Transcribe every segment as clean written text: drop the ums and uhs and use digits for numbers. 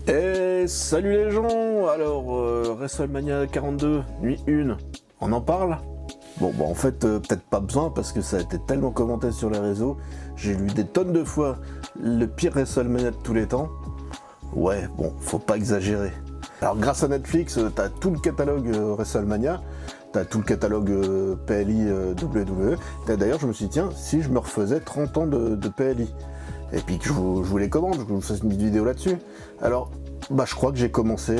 Et salut les gens. Alors, WrestleMania 42, nuit 1, on en parle? Bon, bah en fait, peut-être pas besoin, parce que ça a été tellement commenté sur les réseaux. J'ai lu des tonnes de fois le pire WrestleMania de tous les temps. Ouais, bon, faut pas exagérer. Alors, grâce à Netflix, t'as tout le catalogue WrestleMania, t'as tout le catalogue PLI WWE. D'ailleurs, je me suis dit, tiens, si je me refaisais 30 ans de PLI, et puis que je vous les commande, que je vous fasse une vidéo là-dessus. Alors, bah, je crois que j'ai commencé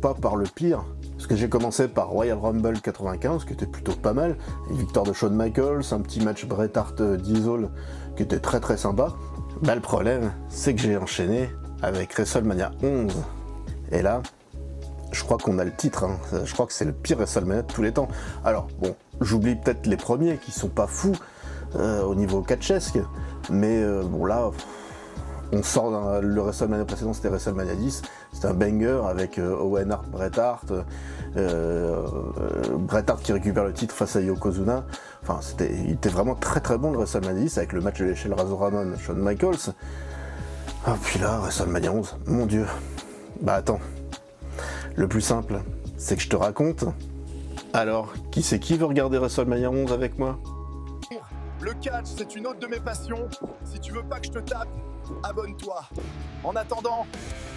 pas par le pire, parce que j'ai commencé par Royal Rumble 95, qui était plutôt pas mal, une victoire de Shawn Michaels, un petit match Bret Hart Diesel, qui était très très sympa. Bah, le problème, c'est que j'ai enchaîné avec WrestleMania 11. Et là, je crois qu'on a le titre, hein. Je crois que c'est le pire WrestleMania de tous les temps. Alors, bon, j'oublie peut-être les premiers, qui sont pas fous, au niveau catchesque, mais bon là, on sort le WrestleMania précédent, c'était WrestleMania 10, c'était un banger avec Owen Hart, Bret Hart, Bret Hart qui récupère le titre face à Yokozuna. Enfin, il était vraiment très très bon le WrestleMania 10 avec le match de l'échelle Razor Ramon, Shawn Michaels. Ah, puis là, WrestleMania 11, mon dieu. Bah attends, le plus simple, c'est que je te raconte. Alors, qui c'est qui veut regarder WrestleMania 11 avec moi? Le catch, c'est une autre de mes passions. Si tu veux pas que je te tape, abonne-toi. En attendant,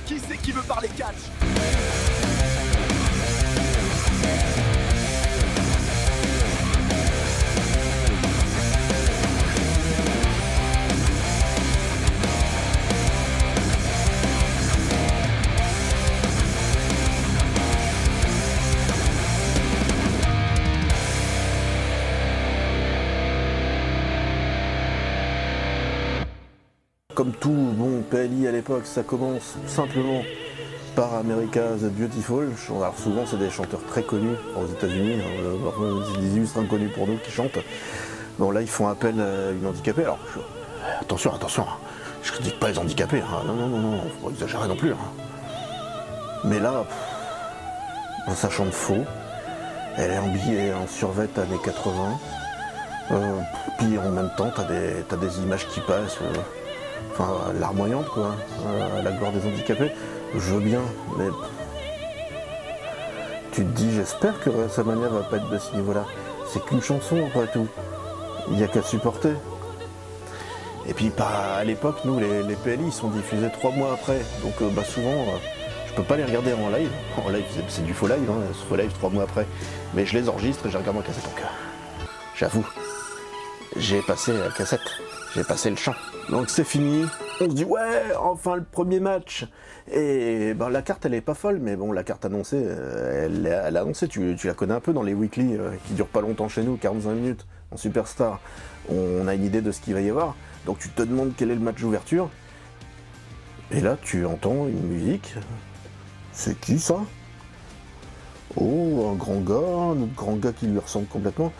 qui c'est qui veut parler catch? Comme tout bon PLI à l'époque, ça commence simplement par America's Beautiful. Alors souvent c'est des chanteurs très connus aux États-Unis, c'est des illustres inconnus pour nous qui chantent. Bon là ils font appel à une handicapée. Alors attention, je critique pas les handicapés, hein. Non, faut pas exagérer non plus. Hein. Mais là, ça chante faux. Elle est habillée en survêt années 80. Puis en même temps t'as des images qui passent. Enfin, larmoyante quoi, la gloire des handicapés, je veux bien, mais tu te dis, j'espère que WrestleMania va pas être de ce niveau-là. C'est qu'une chanson après tout, il n'y a qu'à supporter. Et puis à l'époque, nous les PLI ils sont diffusés 3 mois après, donc bah souvent je peux pas les regarder en live. En live c'est du faux live, hein, faux live 3 mois après, mais je les enregistre et je les regarde en cassette. Donc j'avoue, j'ai passé la cassette. J'ai passé le champ. Donc c'est fini. On se dit ouais, enfin le premier match. Et ben la carte elle est pas folle, mais bon la carte annoncée, elle est annoncée, tu la connais un peu dans les weekly qui durent pas longtemps chez nous, 45 minutes en Superstar. On a une idée de ce qu'il va y avoir. Donc tu te demandes quel est le match d'ouverture. Et là tu entends une musique. C'est qui ça? Oh, un grand gars, un autre grand gars qui lui ressemble complètement.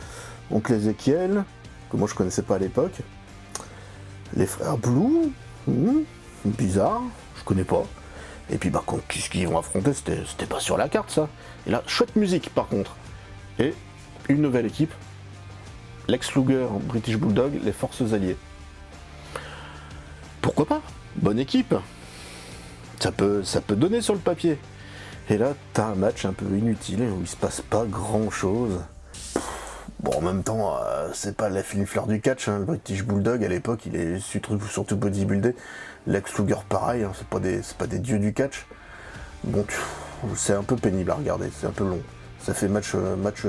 Donc Ezekiel, que moi je connaissais pas à l'époque. Les frères Blue, bizarre, je connais pas. Et puis bah qu'est-ce qu'ils vont affronter, c'était pas sur la carte ça. Et là, chouette musique par contre. Et une nouvelle équipe, Lex Luger, British Bulldog, les Forces Alliées. Pourquoi pas? Bonne équipe. Ça peut donner sur le papier. Et là, t'as un match un peu inutile où il se passe pas grand-chose. Bon, en même temps, c'est pas la fine fleur du catch, hein. Le British Bulldog à l'époque, il est surtout bodybuildé. Lex Luger, pareil, hein. C'est pas des dieux du catch. Bon, c'est un peu pénible à regarder, c'est un peu long. Ça fait match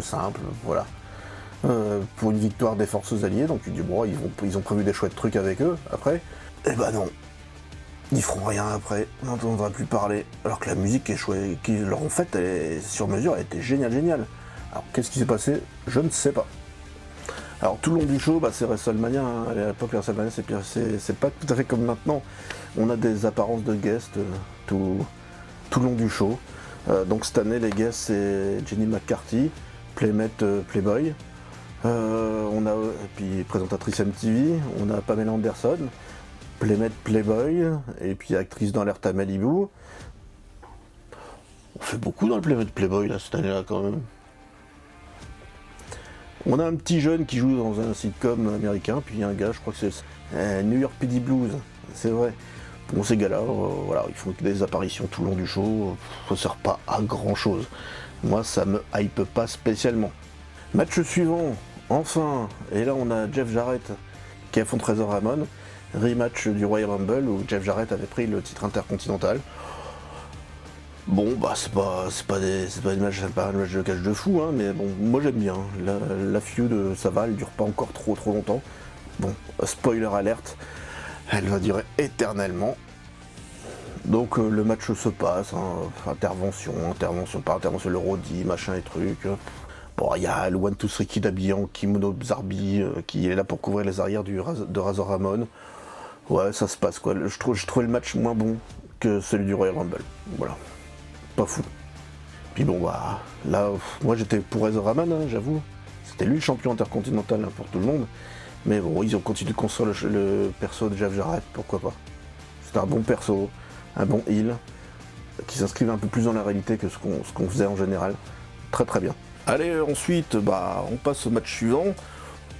simple, voilà. Pour une victoire des Forces Alliées, donc tu dis bon, ils ont prévu des chouettes trucs avec eux après. Et bah non, ils feront rien après, on n'entendra plus parler. Alors que la musique est chouette, qu'ils leur ont faite, elle est sur mesure, elle était géniale. Alors qu'est-ce qui s'est passé? Je ne sais pas. Alors tout le long du show, bah, c'est WrestleMania, hein. À l'époque WrestleMania c'est pas tout à fait comme maintenant. On a des apparences de guests tout le long du show. Donc cette année les guests c'est Jenny McCarthy, Playmate Playboy. On a et puis présentatrice MTV, on a Pamela Anderson, Playmate Playboy, et puis actrice d'Alerte à Malibu. On fait beaucoup dans le Playmate Playboy là cette année-là quand même. On a un petit jeune qui joue dans un sitcom américain, puis un gars, je crois que c'est New York PD Blues, c'est vrai. Bon, ces gars-là, voilà, ils font des apparitions tout le long du show, ça sert pas à grand chose. Moi, ça me hype pas spécialement. Match suivant, enfin, et là on a Jeff Jarrett qui affronte Razor Ramon, rematch du Royal Rumble où Jeff Jarrett avait pris le titre intercontinental. Bon, bah c'est pas un match de catch de fou, hein, mais bon, moi j'aime bien. La feud, ça va, elle dure pas encore trop longtemps. Bon, spoiler alerte, elle va durer éternellement. Donc le match se passe, hein, intervention, le Roddy, machin et trucs. Bon, il y a le 1-2-3 Kid habillé en kimono Zarbi qui est là pour couvrir les arrières de Razor Ramon. Ouais, ça se passe quoi. Je trouvais le match moins bon que celui du Royal Rumble. Voilà. Pas fou. Puis bon, bah là, moi j'étais pour Razor Ramon, hein, j'avoue. C'était lui le champion intercontinental hein, pour tout le monde. Mais bon, ils ont continué de construire le perso de Jeff Jarrett, pourquoi pas. C'était un bon perso, un bon heel, qui s'inscrivait un peu plus dans la réalité que ce qu'on faisait en général. Très très bien. Allez, ensuite, bah, on passe au match suivant.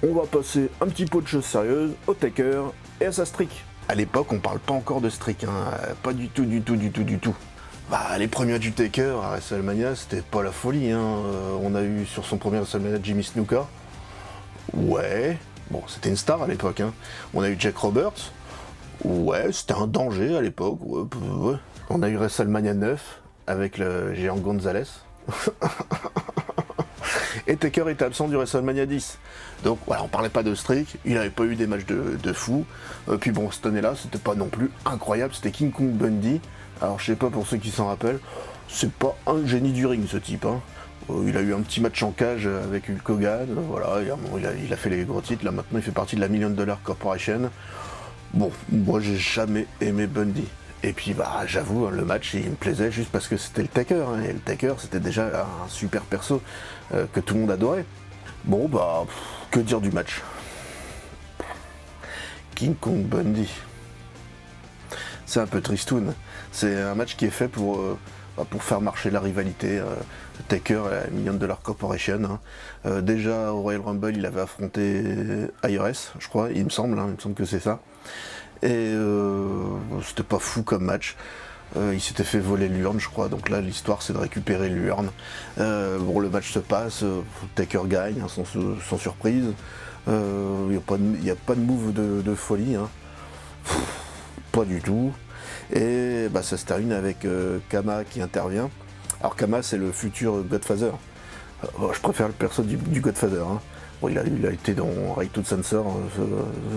On va passer un petit peu de choses sérieuses au Taker et à sa streak. À l'époque, on parle pas encore de streak, hein, pas du tout. Bah, les premiers matchs du Taker à WrestleMania, c'était pas la folie. Hein. On a eu sur son premier WrestleMania Jimmy Snuka. Ouais, bon, c'était une star à l'époque. Hein. On a eu Jack Roberts. Ouais, c'était un danger à l'époque. Ouais. On a eu WrestleMania 9 avec le géant Gonzalez. Et Taker était absent du WrestleMania 10. Donc voilà, on parlait pas de streak, il n'avait pas eu des matchs de fou. Puis bon, cette année-là, c'était pas non plus incroyable, c'était King Kong Bundy. Alors je sais pas pour ceux qui s'en rappellent, c'est pas un génie du ring ce type. Hein. Il a eu un petit match en cage avec Hulk Hogan, voilà, il a fait les gros titres, là maintenant il fait partie de la $1 Million Corporation. Bon, moi j'ai jamais aimé Bundy. Et puis bah j'avoue, hein, le match il me plaisait juste parce que c'était le Taker, hein, et le Taker c'était déjà un super perso que tout le monde adorait. Bon bah, que dire du match? King Kong Bundy. C'est un peu tristoun. C'est un match qui est fait pour faire marcher la rivalité Taker et la $1 Million Corporation. Hein. Déjà au Royal Rumble il avait affronté IRS, je crois, il me semble que c'est ça. Et c'était pas fou comme match. Il s'était fait voler l'urne, je crois. Donc là, l'histoire, c'est de récupérer l'urne. Bon, le match se passe. Taker gagne, hein, sans surprise. Il n'y a pas de move de folie. Hein. Pas du tout. Et bah, ça se termine avec Kama qui intervient. Alors Kama, c'est le futur Godfather. Je préfère le perso du Godfather. Hein. Bon, il a été dans Right to Censor,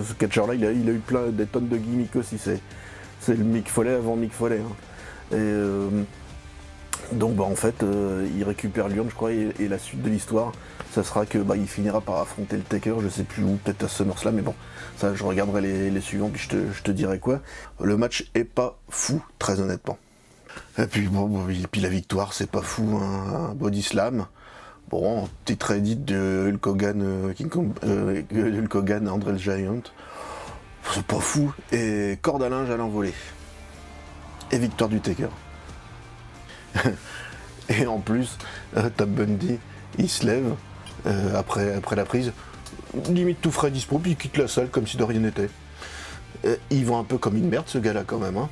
ce catcheur-là, il a eu des tonnes de gimmicks aussi, c'est le Mick Foley avant Mick Foley. Hein. Et donc bah, en fait, il récupère l'urne, je crois, et la suite de l'histoire, ça sera que bah, il finira par affronter le Taker, je sais plus où, peut-être à SummerSlam, mais bon, ça je regarderai les suivants, puis je te dirai quoi. Le match est pas fou, très honnêtement. Et puis bon, puis la victoire, c'est pas fou, hein, un body slam. Bon, petit Reddit de Hulk Hogan, Hulk Hogan, André le Giant. C'est pas fou. Et corde à linge à l'envolée. Et victoire du Taker. Et en plus, Tab Bundy, il se lève après la prise, limite tout frais dispo, puis il quitte la salle comme si de rien n'était. Il vend un peu comme une merde ce gars-là quand même. Hein.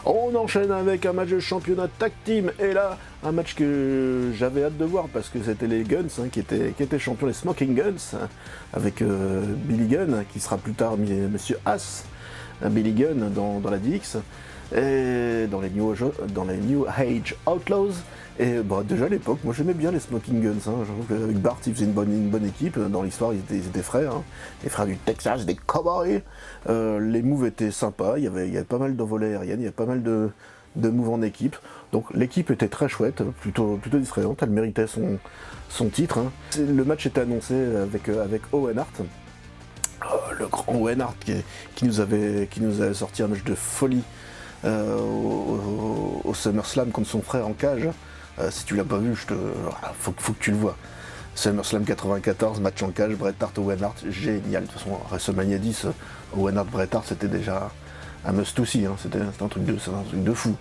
On enchaîne avec un match de championnat tag team, et là, un match que j'avais hâte de voir parce que c'était les Guns hein, qui étaient champions, les Smoking Guns, hein, avec Billy Gunn, qui sera plus tard Monsieur Haas, Billy Gunn dans la DX, et dans les New Age Outlaws. Et bah, déjà à l'époque, moi j'aimais bien les Smoking Guns, hein. J'avoue qu'avec Bart ils faisaient une bonne équipe, dans l'histoire ils étaient frères, hein. Les frères du Texas, des cowboys. Les moves étaient sympas, il y avait pas mal d'envolées aériennes, il y avait pas mal de moves en équipe, donc l'équipe était très chouette, plutôt distrayante, elle méritait son titre. Hein. Le match était annoncé avec Owen Hart, le grand Owen Hart qui nous avait sorti un match de folie au SummerSlam contre son frère en cage. Si tu l'as pas vu, faut que tu le vois. SummerSlam 94, match en cage, Bret Hart, Owen Hart, génial. De toute façon, WrestleMania 10, Owen Hart, Bret Hart, c'était déjà un must aussi, hein. C'était un truc de fou.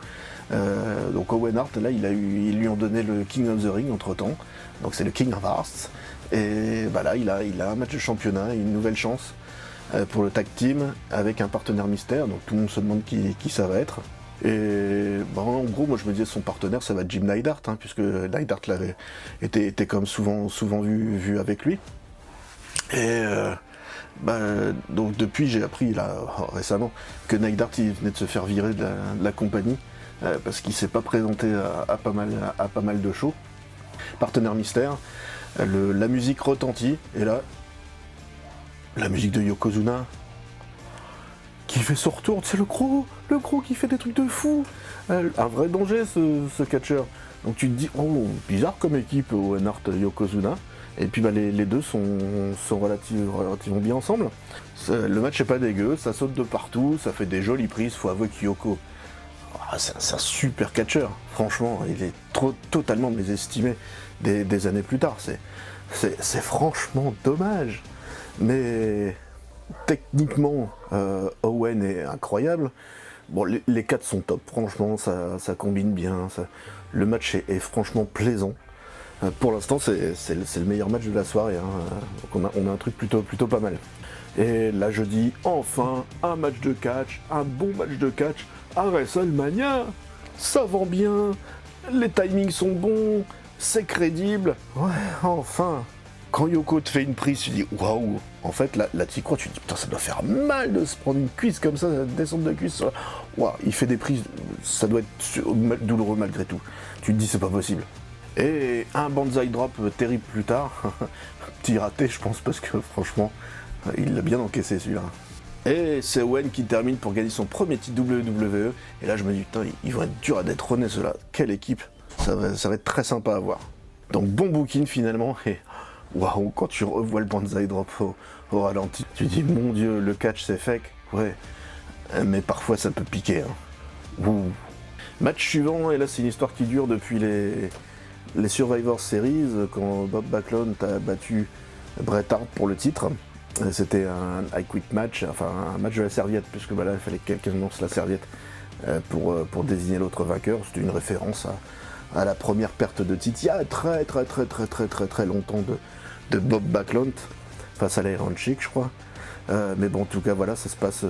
Donc Owen Hart, là, ils lui ont donné le King of the Ring entre temps. Donc c'est le King of Hearts. Et bah là, il a un match de championnat, une nouvelle chance pour le tag team avec un partenaire mystère, donc tout le monde se demande qui ça va être. Et en gros, moi je me disais son partenaire ça va être Jim Neidhart, puisque Neidhart était comme souvent vu avec lui. Et donc depuis j'ai appris là récemment que Neidhart il venait de se faire virer de la compagnie parce qu'il s'est pas présenté à pas mal de shows. Partenaire mystère, la musique retentit, et là, la musique de Yokozuna qui fait son retour, c'est le gros qui fait des trucs de fou. Un vrai danger ce catcheur. Donc tu te dis, oh bizarre comme équipe Owen Hart Yokozuna. Et puis les deux sont relativement bien ensemble. Le match est pas dégueu, ça saute de partout, ça fait des jolies prises, faut avouer que Yoko, c'est un super catcheur. Franchement, il est totalement mésestimé des années plus tard. C'est franchement dommage. Mais techniquement, Owen est incroyable. Bon, les quatre sont top, franchement, ça combine bien. Le match est franchement plaisant. Pour l'instant, c'est le meilleur match de la soirée. Donc on a un truc plutôt pas mal. Et là, je dis enfin un match de catch, un bon match de catch à WrestleMania. Ça vend bien, les timings sont bons, c'est crédible. Ouais, enfin. Quand Yoko te fait une prise, tu dis waouh. En fait, là tu y crois, tu te dis putain, ça doit faire mal de se prendre une cuisse comme ça, descendre de cuisse. Waouh, il fait des prises, ça doit être douloureux malgré tout. Tu te dis c'est pas possible. Et un banzai drop terrible plus tard, petit raté je pense parce que franchement, il l'a bien encaissé celui-là. Et c'est Owen qui termine pour gagner son premier titre WWE. Et là je me dis putain, ils vont être durs à détrôner ceux-là. Quelle équipe, ça va être très sympa à voir. Donc bon booking finalement, et waouh, quand tu revois le banzai drop au ralenti, tu dis mon dieu, le catch c'est fake, ouais, mais parfois ça peut piquer. Ouh. Match suivant, et là c'est une histoire qui dure depuis les Survivor Series, quand Bob Backlund a battu Bret Hart pour le titre. C'était un I Quit match, enfin un match de la serviette, puisque là il fallait que quelqu'un lance la serviette pour désigner l'autre vainqueur. C'était une référence à la première perte de titre il y a très longtemps de Bob Backlund face à l'Iron Sheik, je crois. Mais bon, en tout cas, voilà, ça se passe.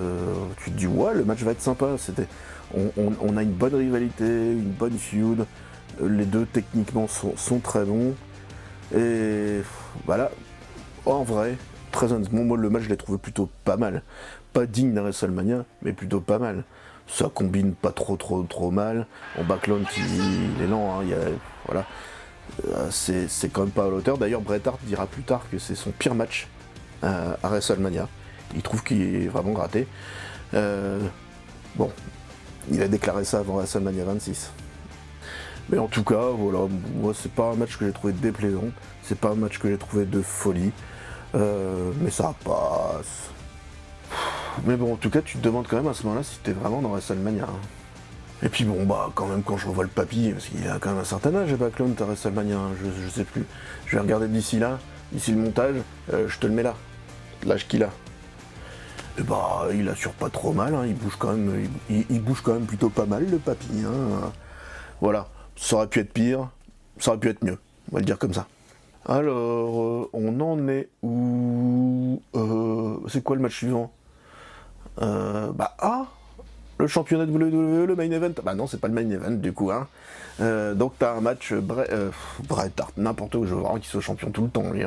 Tu te dis, ouais, le match va être sympa. On a une bonne rivalité, une bonne feud. Les deux, techniquement, sont très bons. Et voilà, en vrai, très honnêtement, moi, le match, je l'ai trouvé plutôt pas mal. Pas digne d'un WrestleMania, mais plutôt pas mal. Ça combine pas trop mal. En Backlund, il est lent, voilà. C'est quand même pas à l'auteur. D'ailleurs, Bret Hart dira plus tard que c'est son pire match à WrestleMania. Il trouve qu'il est vraiment raté. Bon, il a déclaré ça avant WrestleMania 26. Mais en tout cas, voilà, moi c'est pas un match que j'ai trouvé déplaisant, c'est pas un match que j'ai trouvé de folie, mais ça passe. Mais bon, en tout cas, tu te demandes quand même à ce moment-là si t'es vraiment dans WrestleMania. Et puis bon, quand même, quand je revois le papy, parce qu'il a quand même un certain âge, Backlund à WrestleMania, je sais plus. Je vais regarder d'ici le montage, je te le mets là, l'âge qu'il a. Et il assure pas trop mal, il bouge quand même plutôt pas mal, le papy. Voilà, ça aurait pu être pire, ça aurait pu être mieux, on va le dire comme ça. Alors, on en est où c'est quoi le match suivant? Le championnat de WWE, le main event. Non, c'est pas le main event du coup. Donc t'as un match Bret Hart, n'importe où, je veux vraiment qu'il soit champion tout le temps lui.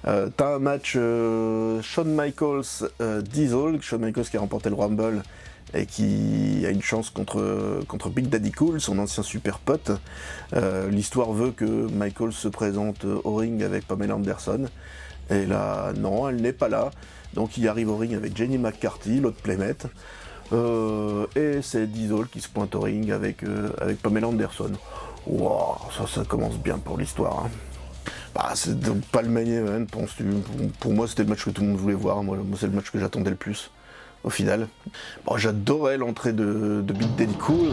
T'as un match Shawn Michaels Diesel, Shawn Michaels qui a remporté le Rumble et qui a une chance contre Big Daddy Cool, son ancien super pote. L'histoire veut que Michaels se présente au ring avec Pamela Anderson. Et là, non, elle n'est pas là. Donc il arrive au ring avec Jenny McCarthy, l'autre playmate. Et c'est Diesel qui se pointe au ring avec Pamela Anderson. Wow, ça commence bien pour l'histoire. C'est donc pas le main event, penses-tu? Pour moi, c'était le match que tout le monde voulait voir. Moi c'est le match que j'attendais le plus, au final. J'adorais l'entrée de Big Daddy Cool.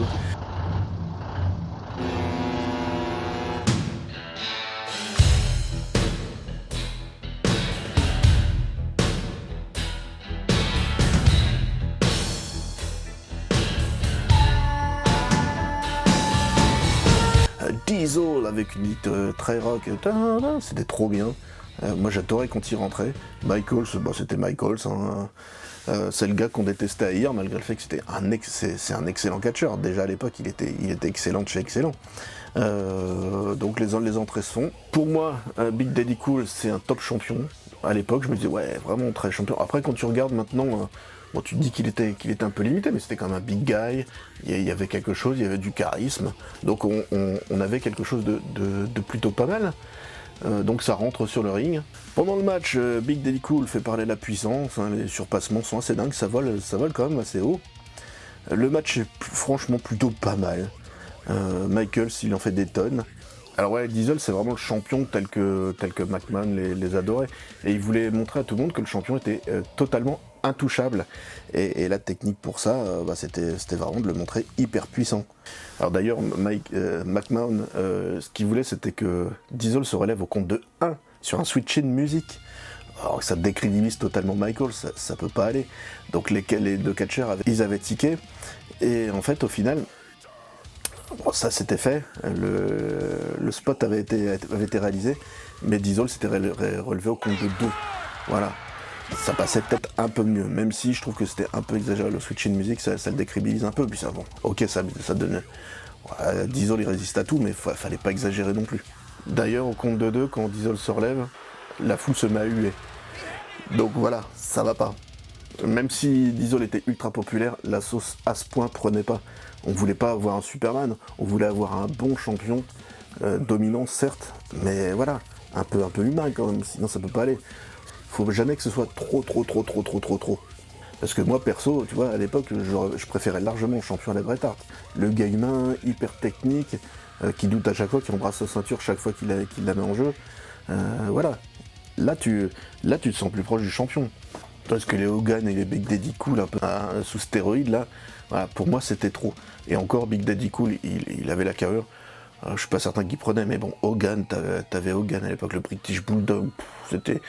Diesel avec une hit très rock, c'était trop bien. Moi j'adorais quand il rentrait. Michaels, c'était Michaels, hein. C'est le gars qu'on détestait haïr, malgré le fait que c'est un excellent catcheur. Déjà à l'époque, il était excellent de chez excellent. Donc les entrées se font. Pour moi, Big Daddy Cool, c'est un top champion. À l'époque, je me disais, ouais, vraiment très champion. Après, quand tu regardes maintenant, bon, tu te dis qu'il était un peu limité, mais c'était quand même un big guy. Il y avait quelque chose, il y avait du charisme. Donc on avait quelque chose de plutôt pas mal. Donc ça rentre sur le ring. Pendant le match, Big Daddy Cool fait parler la puissance, hein, les surpassements sont assez dingues, ça vole quand même assez haut. Le match est franchement plutôt pas mal. Michaels, il en fait des tonnes. Alors ouais, Diesel, c'est vraiment le champion tel que McMahon les adorait. Et il voulait montrer à tout le monde que le champion était totalement intouchable. Et la technique pour ça, c'était vraiment de le montrer hyper puissant. Alors d'ailleurs, McMahon, ce qu'il voulait, c'était que Diesel se relève au compte de 1 sur un switch de musique. Alors ça décrédibilise totalement Michaels, ça peut pas aller. Donc les deux catcheurs, ils avaient tiqué. Et en fait, au final, bon, ça c'était fait, le spot avait été réalisé, mais Diesel s'était relevé au compte de 2. Voilà. Ça passait peut-être un peu mieux, même si je trouve que c'était un peu exagéré le switch de musique, ça le décrédibilise un peu, puis ça, bon, ok, ça donne... Ouais, Diesel il résiste à tout, mais fallait pas exagérer non plus. D'ailleurs, au compte de 2, quand Diesel se relève, la foule se met à huer. Donc voilà, ça va pas. Même si Diesel était ultra populaire, la sauce à ce point prenait pas. On voulait pas avoir un Superman, on voulait avoir un bon champion, dominant certes, mais voilà, un peu humain quand même, sinon ça peut pas aller. Faut jamais que ce soit trop. Parce que moi perso, tu vois, à l'époque, je préférais largement le champion à la Bret Hart. Le gars humain, hyper technique, qui doute à chaque fois, qui embrasse sa ceinture chaque fois qu'il la met en jeu. Voilà. Là tu te sens plus proche du champion. Parce que les Hogan et les Big Daddy Cool un peu sous stéroïdes là, voilà, pour moi c'était trop. Et encore Big Daddy Cool, il avait la carrure. Je suis pas certain qu'il prenait, mais bon, Hogan, t'avais Hogan à l'époque, le British Bulldog, c'était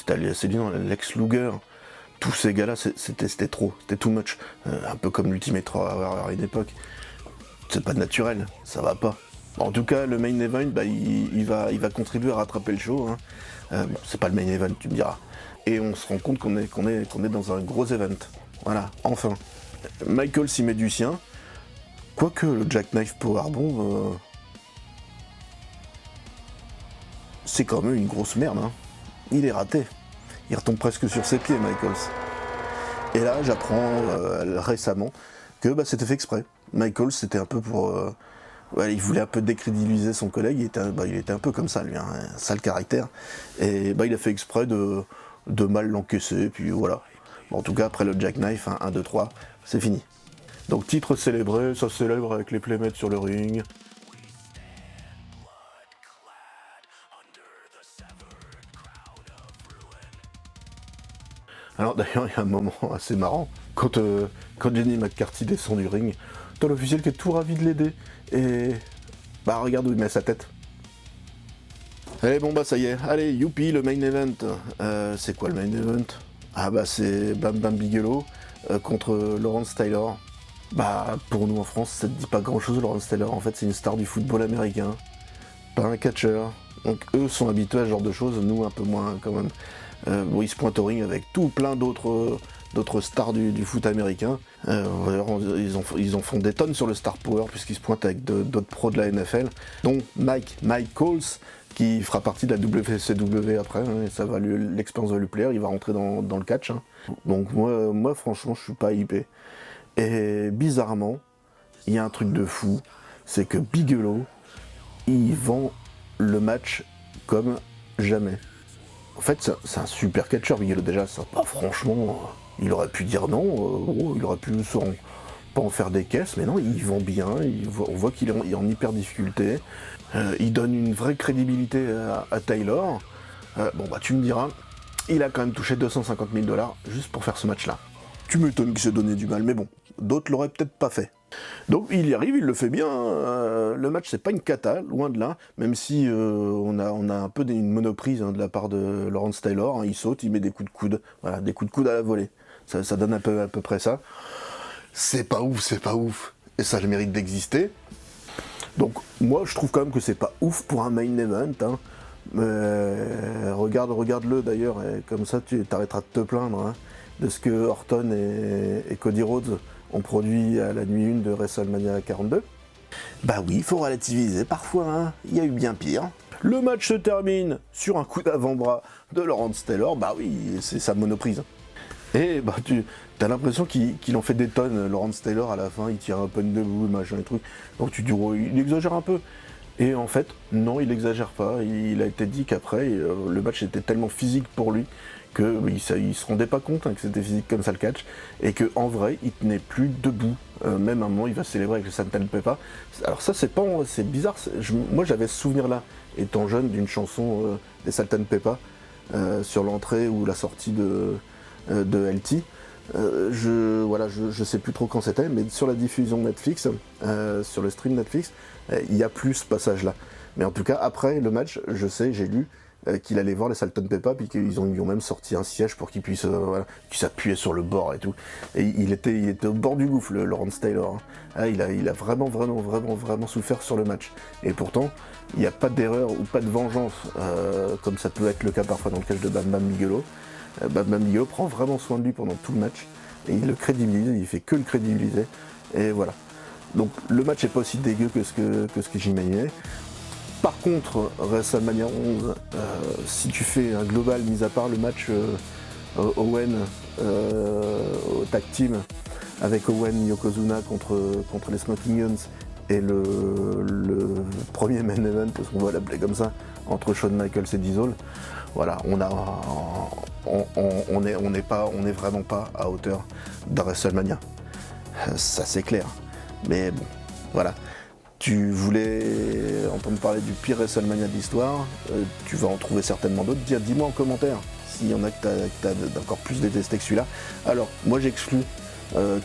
assez bien, Lex Luger. Tous ces gars-là, c'était trop, c'était too much. Un peu comme l'Ultimate Warrior à une époque. C'est pas naturel, ça va pas. En tout cas, le main event, il va contribuer à rattraper le show. Hein. Bon, c'est pas le main event, tu me diras. Et on se rend compte qu'on est dans un gros event. Voilà, enfin. Michael s'y met du sien. Quoique le Jackknife Powerbomb, c'est quand même une grosse merde. Hein. Il est raté. Il retombe presque sur ses pieds, Michaels. Et là, j'apprends récemment que c'était fait exprès. Michaels, c'était un peu pour... il voulait un peu décrédibiliser son collègue. Il était un peu comme ça, lui, hein, un sale caractère. Et il a fait exprès de mal l'encaisser, puis voilà. Bon, en tout cas, après le Jackknife, 1, 2, 3, c'est fini. Donc, titre célébré, ça se célèbre avec les playmates sur le ring. Alors d'ailleurs, il y a un moment assez marrant, quand Jenny McCarthy descend du ring, t'as l'officiel qui est tout ravi de l'aider, et... regarde où il met sa tête. Allez, ça y est, allez, youpi, le main event. C'est quoi le main event? C'est Bam Bam Bigelow contre Lawrence Taylor. Pour nous en France, ça te dit pas grand chose, Lawrence Taylor, en fait c'est une star du football américain, pas un catcheur. Donc eux sont habitués à ce genre de choses, nous un peu moins quand même. Ils se pointent au ring avec tout plein d'autres stars du foot américain. Ils en font des tonnes sur le Star Power puisqu'ils se pointent avec d'autres pros de la NFL, dont Mike Coles, qui fera partie de la WCW après, hein, et l'expérience va lui plaire, il va rentrer dans le catch. Hein. Donc moi franchement je suis pas hypé. Et bizarrement, il y a un truc de fou, c'est que Bigelow, il vend le match comme jamais. En fait, c'est un super catcheur, Bigelow, déjà, ça. Franchement, il aurait pu dire non, il aurait pu pas en faire des caisses, mais non, il vend bien, on voit qu'il est en hyper difficulté, il donne une vraie crédibilité à Taylor. Tu me diras, il a quand même touché 250 000 $ juste pour faire ce match-là. Tu m'étonnes qu'il s'est donné du mal, mais bon, d'autres l'auraient peut-être pas fait. Donc il y arrive, il le fait bien, le match c'est pas une cata, loin de là, même si on a un peu une monoprise de la part de Lawrence Taylor, hein, il saute, il met des coups de coude, voilà, des coups de coude à la volée, ça donne à peu près ça. C'est pas ouf, et ça a le mérite d'exister. Donc moi je trouve quand même que c'est pas ouf pour un main event, hein. Regarde-le d'ailleurs, et comme ça tu t'arrêteras de te plaindre hein, de ce que Orton et Cody Rhodes ont produit à la nuit 1 de WrestleMania 42. Bah oui, il faut relativiser parfois, hein. Il y a eu bien pire. Le match se termine sur un coup d'avant-bras de Lawrence Taylor, bah oui, c'est sa monoprise. Et bah tu as l'impression qu'il en fait des tonnes, Lawrence Taylor à la fin, il tire un peu debout, machin et trucs. Donc tu dis, oh, il exagère un peu. Et en fait, non, il exagère pas. Il a été dit qu'après, le match était tellement physique pour lui qu'il se rendait pas compte hein, que c'était physique comme ça le catch, et qu'en vrai, il tenait plus debout. Même à un moment, il va célébrer avec le Sgt. Pepper. Alors ça, c'est bizarre. Moi, j'avais ce souvenir-là, étant jeune, d'une chanson des Sgt. Pepper sur l'entrée ou la sortie de LT. Je sais plus trop quand c'était, mais sur la diffusion Netflix, sur le stream Netflix, il y a plus ce passage-là. Mais en tout cas, après le match, je sais, j'ai lu qu'il allait voir les Sgt. Pepper, puis qu'ils lui ont même sorti un siège pour qu'il puisse s'appuyer sur le bord et tout. Et il était au bord du gouffre, le Lawrence Taylor. Hein. Il a vraiment souffert sur le match. Et pourtant, il n'y a pas d'erreur ou pas de vengeance, comme ça peut être le cas parfois dans le catch de Bam Bam Bigelow. Bam Bam Bigelow prend vraiment soin de lui pendant tout le match, et il le crédibilise, il fait que le crédibiliser, et voilà. Donc le match n'est pas aussi dégueu que ce que j'imaginais. Par contre, WrestleMania 11, si tu fais un global, mis à part le match Owen au tag team, avec Owen Yokozuna contre les Smoking Guns, et le premier main event, parce qu'on va l'appeler comme ça, entre Shawn Michaels et Diesel, voilà, on est vraiment pas à hauteur de WrestleMania. Ça c'est clair. Mais bon, voilà. Tu voulais entendre parler du pire WrestleMania de l'histoire, tu vas en trouver certainement d'autres. Dis-moi en commentaire s'il y en a que t'as encore plus détesté que celui-là. Alors, moi j'exclus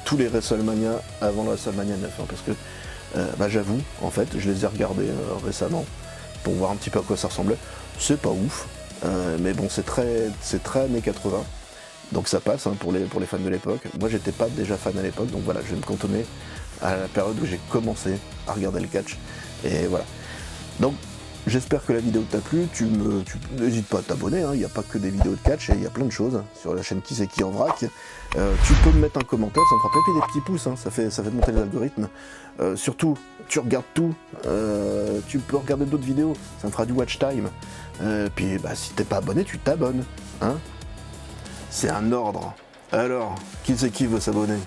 tous les WrestleMania avant le WrestleMania 9, hein, parce que j'avoue, en fait, je les ai regardés récemment pour voir un petit peu à quoi ça ressemblait. C'est pas ouf, mais bon, c'est très années 80, donc ça passe hein, pour les fans de l'époque. Moi j'étais pas déjà fan à l'époque, donc voilà, je vais me cantonner à la période où j'ai commencé à regarder le catch, et voilà. Donc j'espère que la vidéo t'a plu, tu n'hésites pas à t'abonner, il n'y a pas que des vidéos de catch, il y a plein de choses sur la chaîne Qui c'est qui en vrac. Tu peux me mettre un commentaire, ça me fera plaisir, des petits pouces, hein, ça fait monter les algorithmes. Surtout, tu regardes tout, tu peux regarder d'autres vidéos, ça me fera du watch time. Puis si t'es pas abonné, tu t'abonnes, hein. C'est un ordre. Alors, qui c'est qui veut s'abonner ?